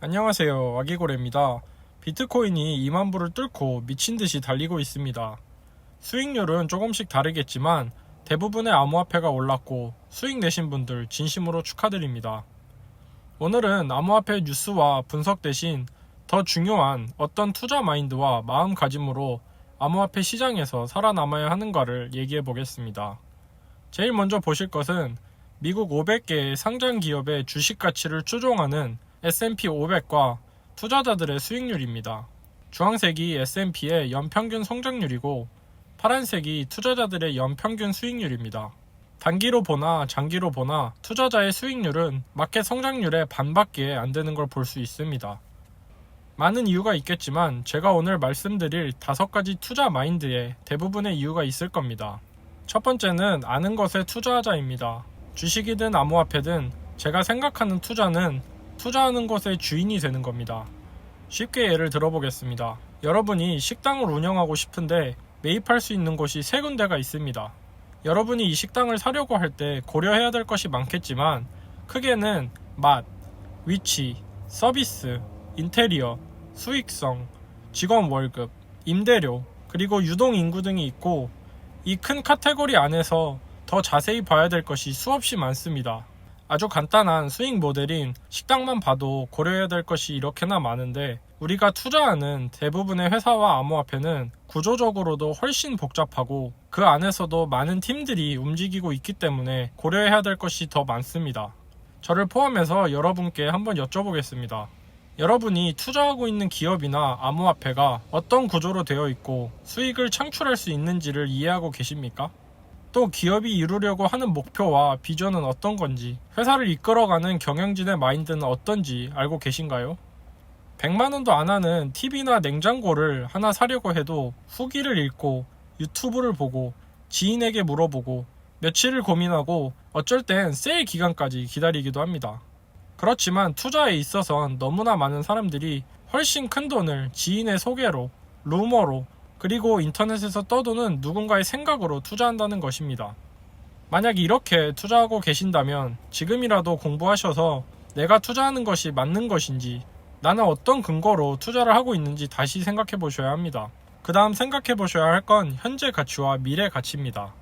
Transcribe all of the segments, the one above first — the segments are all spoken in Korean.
안녕하세요. 아기고래입니다. 비트코인이 2만 불을 뚫고 미친듯이 달리고 있습니다. 수익률은 조금씩 다르겠지만 대부분의 암호화폐가 올랐고 수익 내신 분들 진심으로 축하드립니다. 오늘은 암호화폐 뉴스와 분석 대신 더 중요한 어떤 투자 마인드와 마음가짐으로 암호화폐 시장에서 살아남아야 하는가를 얘기해 보겠습니다. 제일 먼저 보실 것은 미국 500개의 상장 기업의 주식 가치를 추종하는 S&P 500과 투자자들의 수익률입니다. 주황색이 S&P의 연평균 성장률이고 파란색이 투자자들의 연평균 수익률입니다. 단기로 보나 장기로 보나 투자자의 수익률은 마켓 성장률의 반밖에 안 되는 걸 볼 수 있습니다. 많은 이유가 있겠지만 제가 오늘 말씀드릴 5가지 투자 마인드에 대부분의 이유가 있을 겁니다. 첫 번째는 아는 것에 투자하자입니다. 주식이든 암호화폐든 제가 생각하는 투자는 투자하는 것의 주인이 되는 겁니다. 쉽게 예를 들어보겠습니다. 여러분이 식당을 운영하고 싶은데 매입할 수 있는 곳이 3군데가 있습니다. 여러분이 이 식당을 사려고 할 때 고려해야 될 것이 많겠지만 크게는 맛, 위치, 서비스, 인테리어, 수익성, 직원 월급, 임대료, 그리고 유동인구 등이 있고 이 큰 카테고리 안에서 더 자세히 봐야 될 것이 수없이 많습니다. 아주 간단한 수익 모델인 식당만 봐도 고려해야 될 것이 이렇게나 많은데 우리가 투자하는 대부분의 회사와 암호화폐는 구조적으로도 훨씬 복잡하고 그 안에서도 많은 팀들이 움직이고 있기 때문에 고려해야 될 것이 더 많습니다. 저를 포함해서 여러분께 한번 여쭤보겠습니다. 여러분이 투자하고 있는 기업이나 암호화폐가 어떤 구조로 되어 있고 수익을 창출할 수 있는지를 이해하고 계십니까? 또 기업이 이루려고 하는 목표와 비전은 어떤 건지, 회사를 이끌어가는 경영진의 마인드는 어떤지 알고 계신가요? 100만원도 안 하는 TV나 냉장고를 하나 사려고 해도 후기를 읽고 유튜브를 보고 지인에게 물어보고 며칠을 고민하고 어쩔 땐 세일 기간까지 기다리기도 합니다. 그렇지만 투자에 있어선 너무나 많은 사람들이 훨씬 큰 돈을 지인의 소개로, 루머로, 그리고 인터넷에서 떠도는 누군가의 생각으로 투자한다는 것입니다. 만약 이렇게 투자하고 계신다면 지금이라도 공부하셔서 내가 투자하는 것이 맞는 것인지, 나는 어떤 근거로 투자를 하고 있는지 다시 생각해 보셔야 합니다. 그 다음 생각해 보셔야 할 건 현재 가치와 미래 가치입니다.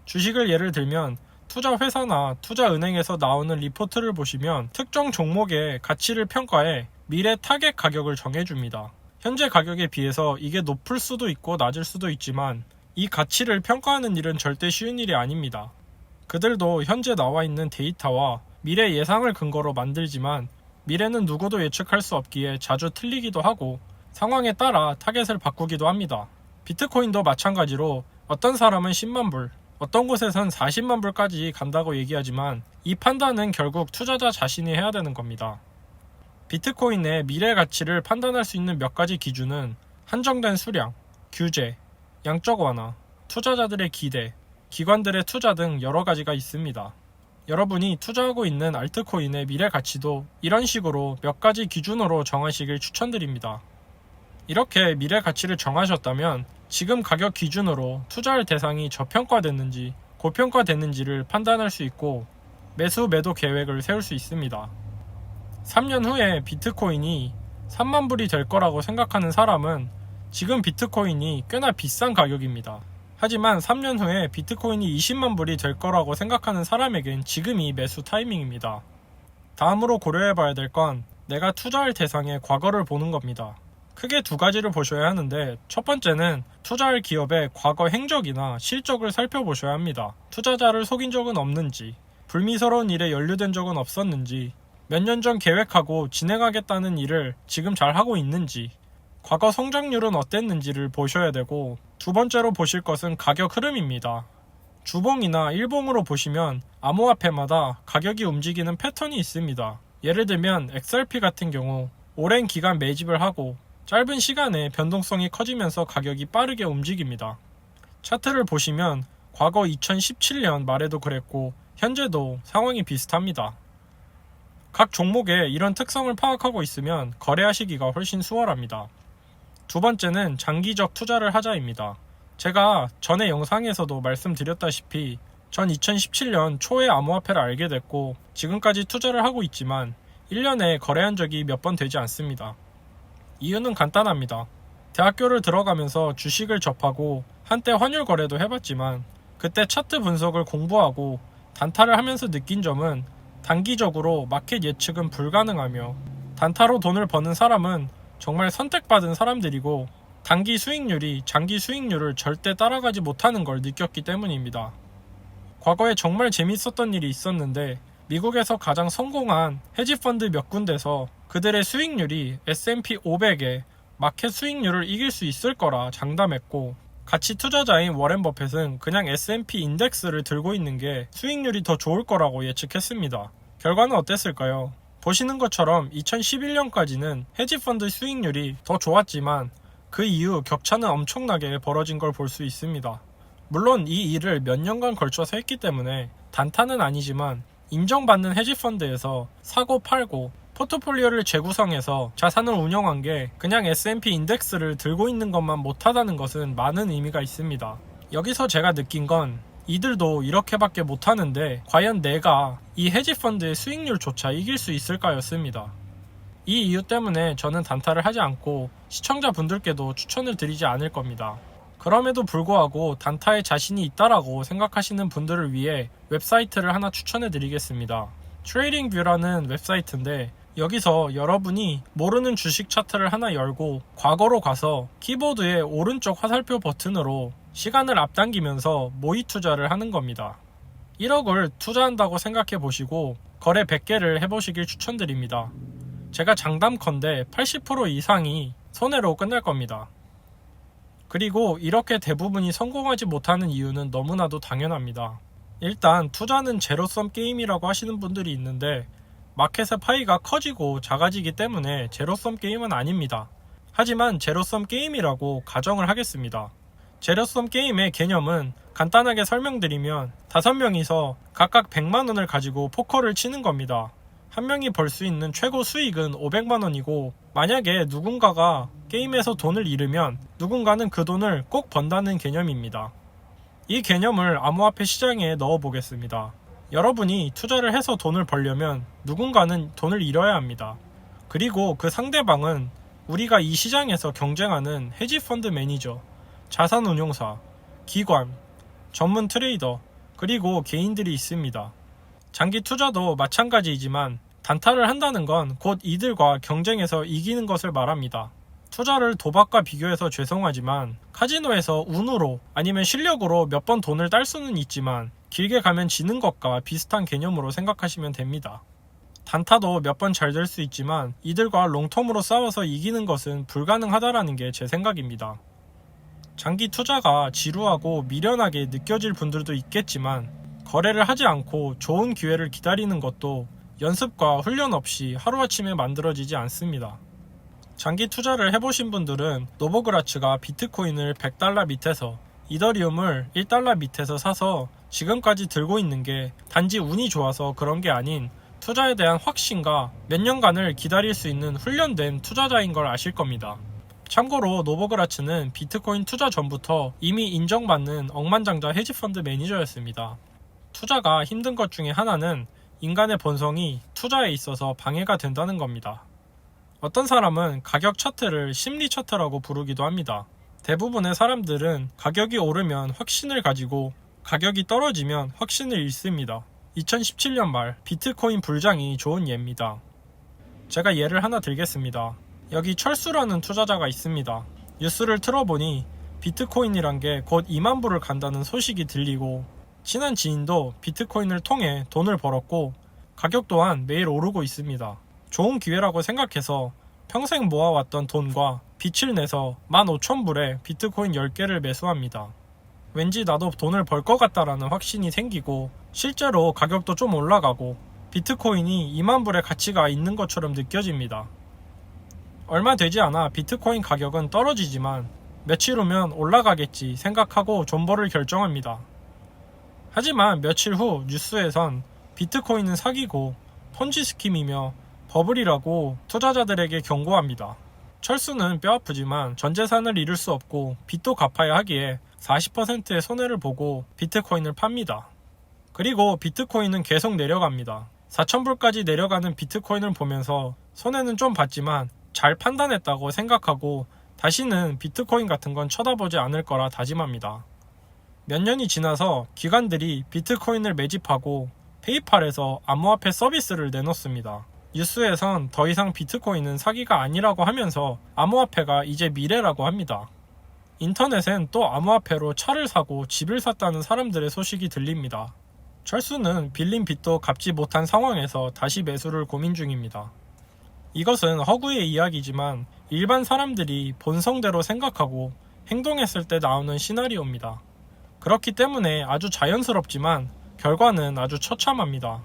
주식을 예를 들면 투자 회사나 투자 은행에서 나오는 리포트를 보시면 특정 종목의 가치를 평가해 미래 타겟 가격을 정해줍니다. 현재 가격에 비해서 이게 높을 수도 있고 낮을 수도 있지만 이 가치를 평가하는 일은 절대 쉬운 일이 아닙니다. 그들도 현재 나와 있는 데이터와 미래 예상을 근거로 만들지만 미래는 누구도 예측할 수 없기에 자주 틀리기도 하고 상황에 따라 타겟을 바꾸기도 합니다. 비트코인도 마찬가지로 어떤 사람은 10만 불, 어떤 곳에선 40만 불까지 간다고 얘기하지만 이 판단은 결국 투자자 자신이 해야 되는 겁니다. 비트코인의 미래 가치를 판단할 수 있는 몇 가지 기준은 한정된 수량, 규제, 양적 완화, 투자자들의 기대, 기관들의 투자 등 여러 가지가 있습니다. 여러분이 투자하고 있는 알트코인의 미래 가치도 이런 식으로 몇 가지 기준으로 정하시길 추천드립니다. 이렇게 미래 가치를 정하셨다면 지금 가격 기준으로 투자할 대상이 저평가됐는지 고평가됐는지를 판단할 수 있고 매수 매도 계획을 세울 수 있습니다. 3년 후에 비트코인이 3만 불이 될 거라고 생각하는 사람은 지금 비트코인이 꽤나 비싼 가격입니다. 하지만 3년 후에 비트코인이 20만 불이 될 거라고 생각하는 사람에겐 지금이 매수 타이밍입니다. 다음으로 고려해 봐야 될 건 내가 투자할 대상의 과거를 보는 겁니다. 크게 2가지를 보셔야 하는데 첫 번째는 투자할 기업의 과거 행적이나 실적을 살펴보셔야 합니다. 투자자를 속인 적은 없는지, 불미스러운 일에 연루된 적은 없었는지, 몇 년 전 계획하고 진행하겠다는 일을 지금 잘 하고 있는지, 과거 성장률은 어땠는지를 보셔야 되고 두 번째로 보실 것은 가격 흐름입니다. 주봉이나 일봉으로 보시면 암호화폐마다 가격이 움직이는 패턴이 있습니다. 예를 들면 XRP 같은 경우 오랜 기간 매집을 하고 짧은 시간에 변동성이 커지면서 가격이 빠르게 움직입니다. 차트를 보시면 과거 2017년 말에도 그랬고 현재도 상황이 비슷합니다. 각 종목에 이런 특성을 파악하고 있으면 거래하시기가 훨씬 수월합니다. 두 번째는 장기적 투자를 하자입니다. 제가 전에 영상에서도 말씀드렸다시피 전 2017년 초에 암호화폐를 알게 됐고 지금까지 투자를 하고 있지만 1년에 거래한 적이 몇 번 되지 않습니다. 이유는 간단합니다. 대학교를 들어가면서 주식을 접하고 한때 환율 거래도 해봤지만 그때 차트 분석을 공부하고 단타를 하면서 느낀 점은 단기적으로 마켓 예측은 불가능하며 단타로 돈을 버는 사람은 정말 선택받은 사람들이고 단기 수익률이 장기 수익률을 절대 따라가지 못하는 걸 느꼈기 때문입니다. 과거에 정말 재밌었던 일이 있었는데 미국에서 가장 성공한 헤지펀드 몇 군데서 그들의 수익률이 S&P 500의 마켓 수익률을 이길 수 있을 거라 장담했고 가치 투자자인 워렌 버핏은 그냥 S&P 인덱스를 들고 있는 게 수익률이 더 좋을 거라고 예측했습니다. 결과는 어땠을까요? 보시는 것처럼 2011년까지는 헤지펀드 수익률이 더 좋았지만 그 이후 격차는 엄청나게 벌어진 걸 볼 수 있습니다. 물론 이 일을 몇 년간 걸쳐서 했기 때문에 단타는 아니지만 인정받는 헤지펀드에서 사고 팔고 포트폴리오를 재구성해서 자산을 운영한 게 그냥 S&P 인덱스를 들고 있는 것만 못하다는 것은 많은 의미가 있습니다. 여기서 제가 느낀 건 이들도 이렇게밖에 못하는데 과연 내가 이 헤지펀드의 수익률조차 이길 수 있을까였습니다. 이 이유 때문에 저는 단타를 하지 않고 시청자분들께도 추천을 드리지 않을 겁니다. 그럼에도 불구하고 단타에 자신이 있다라고 생각하시는 분들을 위해 웹사이트를 하나 추천해 드리겠습니다. 트레이딩뷰라는 웹사이트인데 여기서 여러분이 모르는 주식 차트를 하나 열고 과거로 가서 키보드의 오른쪽 화살표 버튼으로 시간을 앞당기면서 모의 투자를 하는 겁니다. 1억을 투자한다고 생각해 보시고 거래 100개를 해보시길 추천드립니다. 제가 장담컨대 80% 이상이 손해로 끝날 겁니다. 그리고 이렇게 대부분이 성공하지 못하는 이유는 너무나도 당연합니다. 일단 투자는 제로섬 게임이라고 하시는 분들이 있는데 마켓의 파이가 커지고 작아지기 때문에 제로섬 게임은 아닙니다. 하지만 제로섬 게임이라고 가정을 하겠습니다. 제로섬 게임의 개념은 간단하게 설명드리면 5명이서 각각 100만원을 가지고 포커를 치는 겁니다. 한 명이 벌 수 있는 최고 수익은 500만원이고 만약에 누군가가 게임에서 돈을 잃으면 누군가는 그 돈을 꼭 번다는 개념입니다. 이 개념을 암호화폐 시장에 넣어보겠습니다. 여러분이 투자를 해서 돈을 벌려면 누군가는 돈을 잃어야 합니다. 그리고 그 상대방은 우리가 이 시장에서 경쟁하는 헤지펀드 매니저, 자산운용사, 기관, 전문 트레이더, 그리고 개인들이 있습니다. 장기 투자도 마찬가지이지만 단타를 한다는 건 곧 이들과 경쟁해서 이기는 것을 말합니다. 투자를 도박과 비교해서 죄송하지만 카지노에서 운으로 아니면 실력으로 몇 번 돈을 딸 수는 있지만 길게 가면 지는 것과 비슷한 개념으로 생각하시면 됩니다. 단타도 몇 번 잘 될 수 있지만 이들과 롱텀으로 싸워서 이기는 것은 불가능하다라는 게 제 생각입니다. 장기 투자가 지루하고 미련하게 느껴질 분들도 있겠지만 거래를 하지 않고 좋은 기회를 기다리는 것도 연습과 훈련 없이 하루아침에 만들어지지 않습니다. 장기 투자를 해보신 분들은 노보그라츠가 비트코인을 100달러 밑에서 이더리움을 1달러 밑에서 사서 지금까지 들고 있는 게 단지 운이 좋아서 그런 게 아닌 투자에 대한 확신과 몇 년간을 기다릴 수 있는 훈련된 투자자인 걸 아실 겁니다. 참고로 노보그라츠는 비트코인 투자 전부터 이미 인정받는 억만장자 헤지펀드 매니저였습니다. 투자가 힘든 것 중에 하나는 인간의 본성이 투자에 있어서 방해가 된다는 겁니다. 어떤 사람은 가격 차트를 심리 차트라고 부르기도 합니다. 대부분의 사람들은 가격이 오르면 확신을 가지고 가격이 떨어지면 확신을 잃습니다. 2017년 말 비트코인 불장이 좋은 예입니다. 제가 예를 하나 들겠습니다. 여기 철수라는 투자자가 있습니다. 뉴스를 틀어보니 비트코인이란 게 곧 2만 불을 간다는 소식이 들리고 친한 지인도 비트코인을 통해 돈을 벌었고 가격 또한 매일 오르고 있습니다. 좋은 기회라고 생각해서 평생 모아왔던 돈과 빚을 내서 15,000불에 비트코인 10개를 매수합니다. 왠지 나도 돈을 벌 것 같다라는 확신이 생기고 실제로 가격도 좀 올라가고 비트코인이 2만 불의 가치가 있는 것처럼 느껴집니다. 얼마 되지 않아 비트코인 가격은 떨어지지만 며칠 후면 올라가겠지 생각하고 존버를 결정합니다. 하지만 며칠 후 뉴스에선 비트코인은 사기고 폰지 스킴이며 버블이라고 투자자들에게 경고합니다. 철수는 뼈아프지만 전 재산을 잃을 수 없고 빚도 갚아야 하기에 40%의 손해를 보고 비트코인을 팝니다. 그리고 비트코인은 계속 내려갑니다. 4,000불까지 내려가는 비트코인을 보면서 손해는 좀 봤지만 잘 판단했다고 생각하고 다시는 비트코인 같은 건 쳐다보지 않을 거라 다짐합니다. 몇 년이 지나서 기관들이 비트코인을 매집하고 페이팔에서 암호화폐 서비스를 내놓습니다. 뉴스에선 더 이상 비트코인은 사기가 아니라고 하면서 암호화폐가 이제 미래라고 합니다. 인터넷엔 또 암호화폐로 차를 사고 집을 샀다는 사람들의 소식이 들립니다. 철수는 빌린 빚도 갚지 못한 상황에서 다시 매수를 고민 중입니다. 이것은 허구의 이야기지만 일반 사람들이 본성대로 생각하고 행동했을 때 나오는 시나리오입니다. 그렇기 때문에 아주 자연스럽지만 결과는 아주 처참합니다.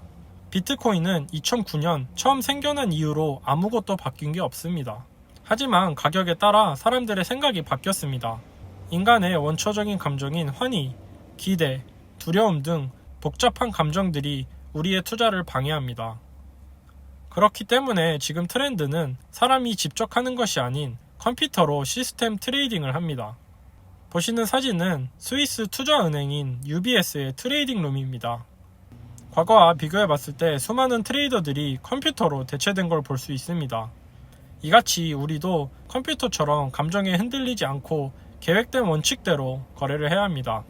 비트코인은 2009년 처음 생겨난 이후로 아무것도 바뀐 게 없습니다. 하지만 가격에 따라 사람들의 생각이 바뀌었습니다. 인간의 원초적인 감정인 환희, 기대, 두려움 등 복잡한 감정들이 우리의 투자를 방해합니다. 그렇기 때문에 지금 트렌드는 사람이 직접 하는 것이 아닌 컴퓨터로 시스템 트레이딩을 합니다. 보시는 사진은 스위스 투자은행인 UBS의 트레이딩 룸입니다. 과거와 비교해 봤을 때 수많은 트레이더들이 컴퓨터로 대체된 걸 볼 수 있습니다. 이같이 우리도 컴퓨터처럼 감정에 흔들리지 않고 계획된 원칙대로 거래를 해야 합니다.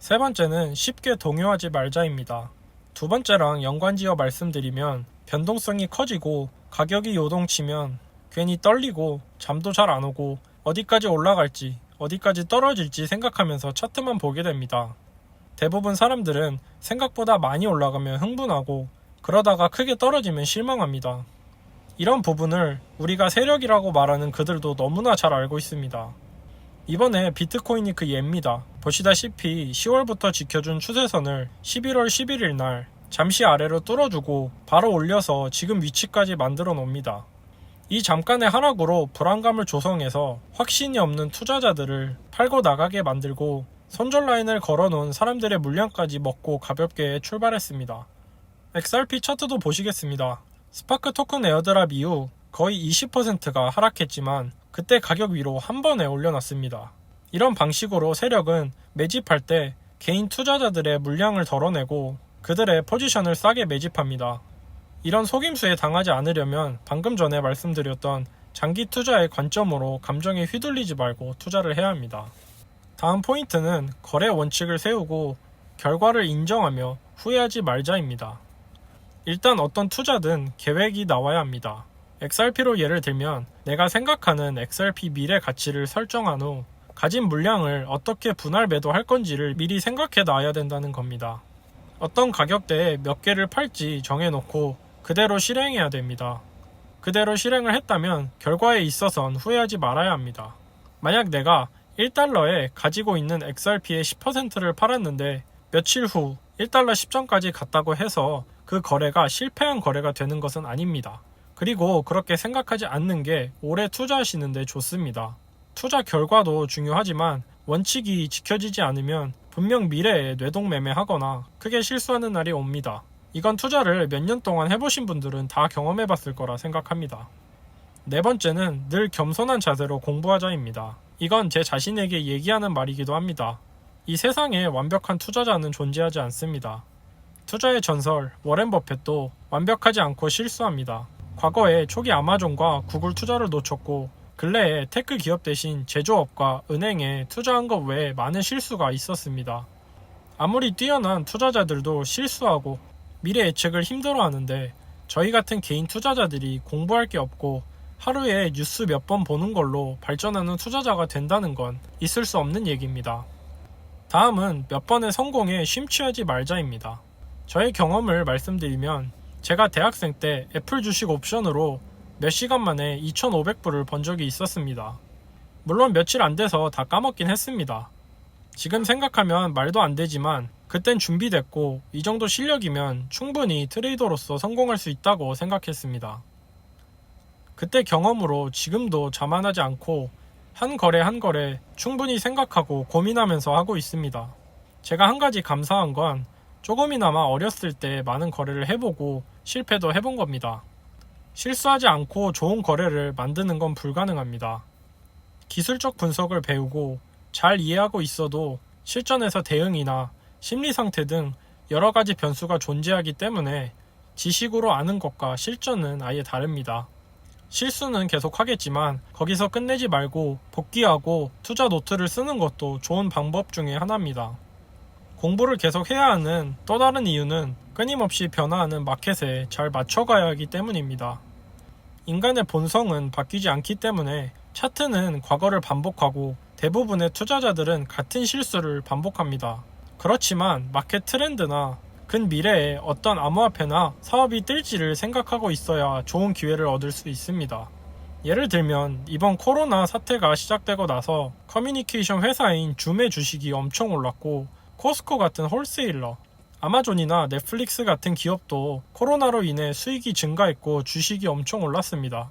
세 번째는 쉽게 동요하지 말자입니다. 두 번째랑 연관지어 말씀드리면 변동성이 커지고 가격이 요동치면 괜히 떨리고 잠도 잘 안 오고 어디까지 올라갈지 어디까지 떨어질지 생각하면서 차트만 보게 됩니다. 대부분 사람들은 생각보다 많이 올라가면 흥분하고 그러다가 크게 떨어지면 실망합니다. 이런 부분을 우리가 세력이라고 말하는 그들도 너무나 잘 알고 있습니다. 이번에 비트코인이 그 예입니다. 보시다시피 10월부터 지켜준 추세선을 11월 11일 날 잠시 아래로 뚫어주고 바로 올려서 지금 위치까지 만들어 놓습니다. 이 잠깐의 하락으로 불안감을 조성해서 확신이 없는 투자자들을 팔고 나가게 만들고 손절 라인을 걸어놓은 사람들의 물량까지 먹고 가볍게 출발했습니다. XRP 차트도 보시겠습니다. 스파크 토큰 에어드랍 이후 거의 20%가 하락했지만 그때 가격 위로 한 번에 올려놨습니다. 이런 방식으로 세력은 매집할 때 개인 투자자들의 물량을 덜어내고 그들의 포지션을 싸게 매집합니다. 이런 속임수에 당하지 않으려면 방금 전에 말씀드렸던 장기 투자의 관점으로 감정에 휘둘리지 말고 투자를 해야 합니다. 다음 포인트는 거래 원칙을 세우고 결과를 인정하며 후회하지 말자입니다. 일단 어떤 투자든 계획이 나와야 합니다. XRP로 예를 들면 내가 생각하는 XRP 미래 가치를 설정한 후 가진 물량을 어떻게 분할 매도할 건지를 미리 생각해 놔야 된다는 겁니다. 어떤 가격대에 몇 개를 팔지 정해놓고 그대로 실행해야 됩니다. 그대로 실행을 했다면 결과에 있어선 후회하지 말아야 합니다. 만약 내가 1달러에 가지고 있는 XRP의 10%를 팔았는데 며칠 후 1달러 10전까지 갔다고 해서 그 거래가 실패한 거래가 되는 것은 아닙니다. 그리고 그렇게 생각하지 않는 게 오래 투자하시는데 좋습니다. 투자 결과도 중요하지만 원칙이 지켜지지 않으면 분명 미래에 뇌동매매하거나 크게 실수하는 날이 옵니다. 이건 투자를 몇 년 동안 해보신 분들은 다 경험해봤을 거라 생각합니다. 네 번째는 늘 겸손한 자세로 공부하자입니다. 이건 제 자신에게 얘기하는 말이기도 합니다. 이 세상에 완벽한 투자자는 존재하지 않습니다. 투자의 전설 워렌 버핏도 완벽하지 않고 실수합니다. 과거에 초기 아마존과 구글 투자를 놓쳤고 근래에 테크 기업 대신 제조업과 은행에 투자한 것 외에 많은 실수가 있었습니다. 아무리 뛰어난 투자자들도 실수하고 미래 예측을 힘들어하는데 저희 같은 개인 투자자들이 공부할 게 없고 하루에 뉴스 몇 번 보는 걸로 발전하는 투자자가 된다는 건 있을 수 없는 얘기입니다. 다음은 몇 번의 성공에 심취하지 말자입니다. 저의 경험을 말씀드리면 제가 대학생 때 애플 주식 옵션으로 몇 시간 만에 2,500불을 번 적이 있었습니다. 물론 며칠 안 돼서 다 까먹긴 했습니다. 지금 생각하면 말도 안 되지만 그땐 준비됐고 이 정도 실력이면 충분히 트레이더로서 성공할 수 있다고 생각했습니다. 그때 경험으로 지금도 자만하지 않고 한 거래 한 거래 충분히 생각하고 고민하면서 하고 있습니다. 제가 한 가지 감사한 건 조금이나마 어렸을 때 많은 거래를 해보고 실패도 해본 겁니다. 실수하지 않고 좋은 거래를 만드는 건 불가능합니다. 기술적 분석을 배우고 잘 이해하고 있어도 실전에서 대응이나 심리 상태 등 여러 가지 변수가 존재하기 때문에 지식으로 아는 것과 실전은 아예 다릅니다. 실수는 계속 하겠지만 거기서 끝내지 말고 복귀하고 투자 노트를 쓰는 것도 좋은 방법 중에 하나입니다. 공부를 계속 해야 하는 또 다른 이유는 끊임없이 변화하는 마켓에 잘 맞춰가야 하기 때문입니다. 인간의 본성은 바뀌지 않기 때문에 차트는 과거를 반복하고 대부분의 투자자들은 같은 실수를 반복합니다. 그렇지만 마켓 트렌드나 근미래에 어떤 암호화폐나 사업이 뜰지를 생각하고 있어야 좋은 기회를 얻을 수 있습니다. 예를 들면 이번 코로나 사태가 시작되고 나서 커뮤니케이션 회사인 줌의 주식이 엄청 올랐고 코스코 같은 홀세일러, 아마존이나 넷플릭스 같은 기업도 코로나로 인해 수익이 증가했고 주식이 엄청 올랐습니다.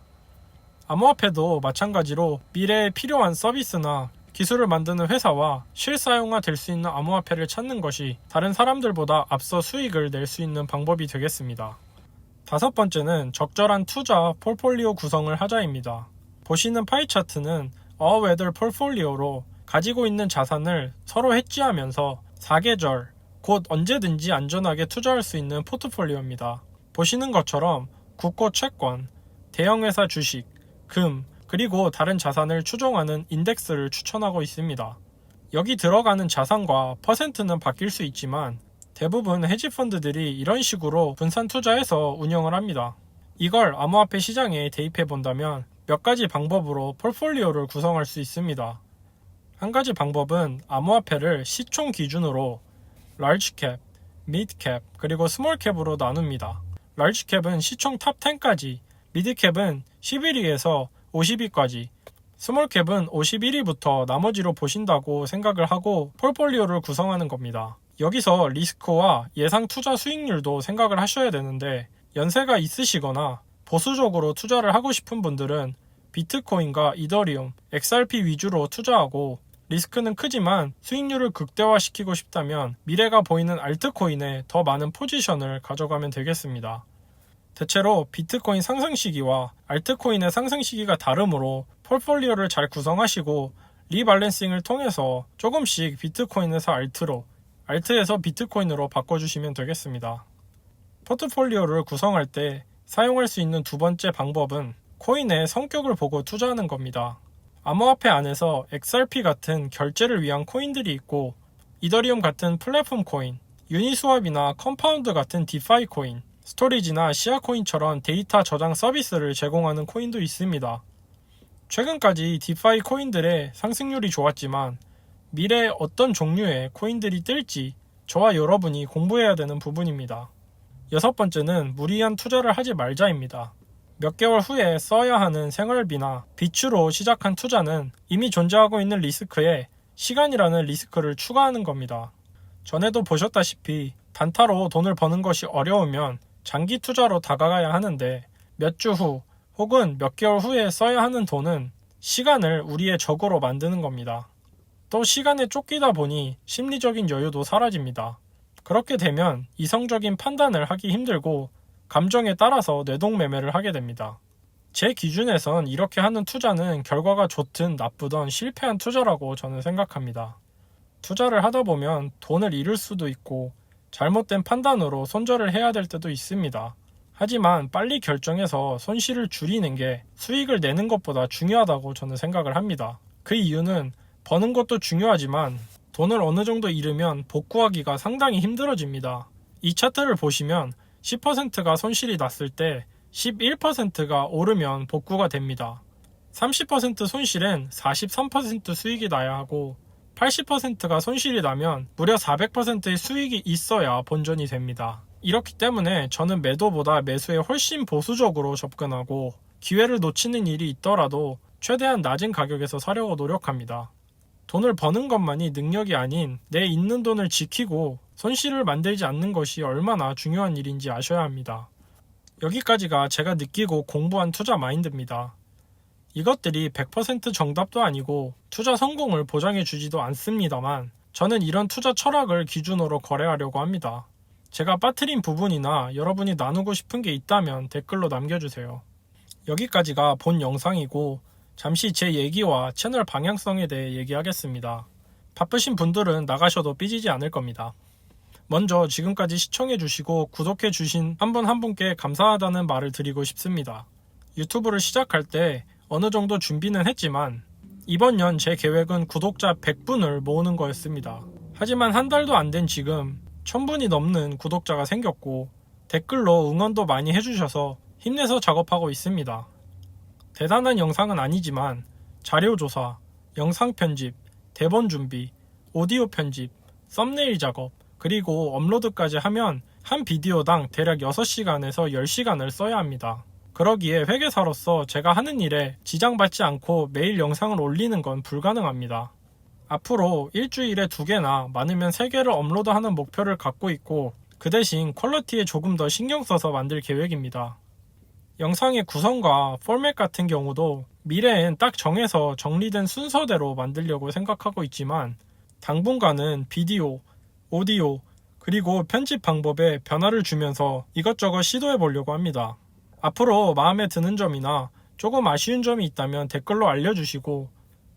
암호화폐도 마찬가지로 미래에 필요한 서비스나 기술을 만드는 회사와 실사용화 될 수 있는 암호화폐를 찾는 것이 다른 사람들보다 앞서 수익을 낼 수 있는 방법이 되겠습니다. 다섯 번째는 적절한 투자 폴폴리오 구성을 하자입니다. 보시는 파이 차트는 어웨더 폴폴리오로 가지고 있는 자산을 서로 해지하면서 4계절, 곧 언제든지 안전하게 투자할 수 있는 포트폴리오입니다. 보시는 것처럼 국고 채권, 대형회사 주식, 금, 그리고 다른 자산을 추종하는 인덱스를 추천하고 있습니다. 여기 들어가는 자산과 퍼센트는 바뀔 수 있지만 대부분 헤지펀드들이 이런 식으로 분산 투자해서 운영을 합니다. 이걸 암호화폐 시장에 대입해 본다면 몇 가지 방법으로 폴폴리오를 구성할 수 있습니다. 한 가지 방법은 암호화폐를 시총 기준으로 large cap, mid cap, 그리고 small cap으로 나눕니다. large cap은 시총 탑 10까지, mid cap은 11위에서 50위까지, 스몰 캡은 51위부터 나머지로 보신다고 생각을 하고 폴폴리오를 구성하는 겁니다. 여기서 리스크와 예상 투자 수익률도 생각을 하셔야 되는데 연세가 있으시거나 보수적으로 투자를 하고 싶은 분들은 비트코인과 이더리움, XRP 위주로 투자하고 리스크는 크지만 수익률을 극대화시키고 싶다면 미래가 보이는 알트코인에 더 많은 포지션을 가져가면 되겠습니다. 대체로 비트코인 상승 시기와 알트코인의 상승 시기가 다르므로 폴폴리오를 잘 구성하시고 리밸런싱을 통해서 조금씩 비트코인에서 알트로, 알트에서 비트코인으로 바꿔주시면 되겠습니다. 포트폴리오를 구성할 때 사용할 수 있는 두 번째 방법은 코인의 성격을 보고 투자하는 겁니다. 암호화폐 안에서 XRP 같은 결제를 위한 코인들이 있고 이더리움 같은 플랫폼 코인, 유니스왑이나 컴파운드 같은 디파이 코인, 스토리지나 시아코인처럼 데이터 저장 서비스를 제공하는 코인도 있습니다. 최근까지 디파이 코인들의 상승률이 좋았지만 미래에 어떤 종류의 코인들이 뜰지 저와 여러분이 공부해야 되는 부분입니다. 여섯 번째는 무리한 투자를 하지 말자입니다. 몇 개월 후에 써야 하는 생활비나 비추로 시작한 투자는 이미 존재하고 있는 리스크에 시간이라는 리스크를 추가하는 겁니다. 전에도 보셨다시피 단타로 돈을 버는 것이 어려우면 장기 투자로 다가가야 하는데 몇 주 후 혹은 몇 개월 후에 써야 하는 돈은 시간을 우리의 적으로 만드는 겁니다. 또 시간에 쫓기다 보니 심리적인 여유도 사라집니다. 그렇게 되면 이성적인 판단을 하기 힘들고 감정에 따라서 뇌동매매를 하게 됩니다. 제 기준에선 이렇게 하는 투자는 결과가 좋든 나쁘든 실패한 투자라고 저는 생각합니다. 투자를 하다 보면 돈을 잃을 수도 있고 잘못된 판단으로 손절을 해야 될 때도 있습니다. 하지만 빨리 결정해서 손실을 줄이는 게 수익을 내는 것보다 중요하다고 저는 생각을 합니다. 그 이유는 버는 것도 중요하지만 돈을 어느 정도 잃으면 복구하기가 상당히 힘들어집니다. 이 차트를 보시면 10%가 손실이 났을 때 11%가 오르면 복구가 됩니다. 30% 손실은 43% 수익이 나야 하고 80%가 손실이 나면 무려 400%의 수익이 있어야 본전이 됩니다. 이렇기 때문에 저는 매도보다 매수에 훨씬 보수적으로 접근하고 기회를 놓치는 일이 있더라도 최대한 낮은 가격에서 사려고 노력합니다. 돈을 버는 것만이 능력이 아닌 내 있는 돈을 지키고 손실을 만들지 않는 것이 얼마나 중요한 일인지 아셔야 합니다. 여기까지가 제가 느끼고 공부한 투자 마인드입니다. 이것들이 100% 정답도 아니고 투자 성공을 보장해 주지도 않습니다만 저는 이런 투자 철학을 기준으로 거래하려고 합니다. 제가 빠뜨린 부분이나 여러분이 나누고 싶은 게 있다면 댓글로 남겨주세요. 여기까지가 본 영상이고 잠시 제 얘기와 채널 방향성에 대해 얘기하겠습니다. 바쁘신 분들은 나가셔도 삐지지 않을 겁니다. 먼저 지금까지 시청해주시고 구독해주신 한 분 한 분께 감사하다는 말을 드리고 싶습니다. 유튜브를 시작할 때 어느 정도 준비는 했지만 이번 년 제 계획은 구독자 100분을 모으는 거였습니다. 하지만 한 달도 안 된 지금 1000분이 넘는 구독자가 생겼고 댓글로 응원도 많이 해주셔서 힘내서 작업하고 있습니다. 대단한 영상은 아니지만 자료조사, 영상 편집, 대본 준비, 오디오 편집, 썸네일 작업, 그리고 업로드까지 하면 한 비디오당 대략 6시간에서 10시간을 써야 합니다. 그러기에 회계사로서 제가 하는 일에 지장받지 않고 매일 영상을 올리는 건 불가능합니다. 앞으로 일주일에 2개나 많으면 3개를 업로드하는 목표를 갖고 있고 그 대신 퀄리티에 조금 더 신경 써서 만들 계획입니다. 영상의 구성과 포맷 같은 경우도 미래엔 딱 정해서 정리된 순서대로 만들려고 생각하고 있지만 당분간은 비디오, 오디오, 그리고 편집 방법에 변화를 주면서 이것저것 시도해 보려고 합니다. 앞으로 마음에 드는 점이나 조금 아쉬운 점이 있다면 댓글로 알려주시고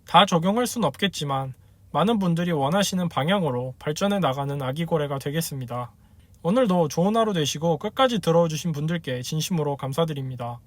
다 적용할 순 없겠지만 많은 분들이 원하시는 방향으로 발전해 나가는 아기고래가 되겠습니다. 오늘도 좋은 하루 되시고 끝까지 들어주신 분들께 진심으로 감사드립니다.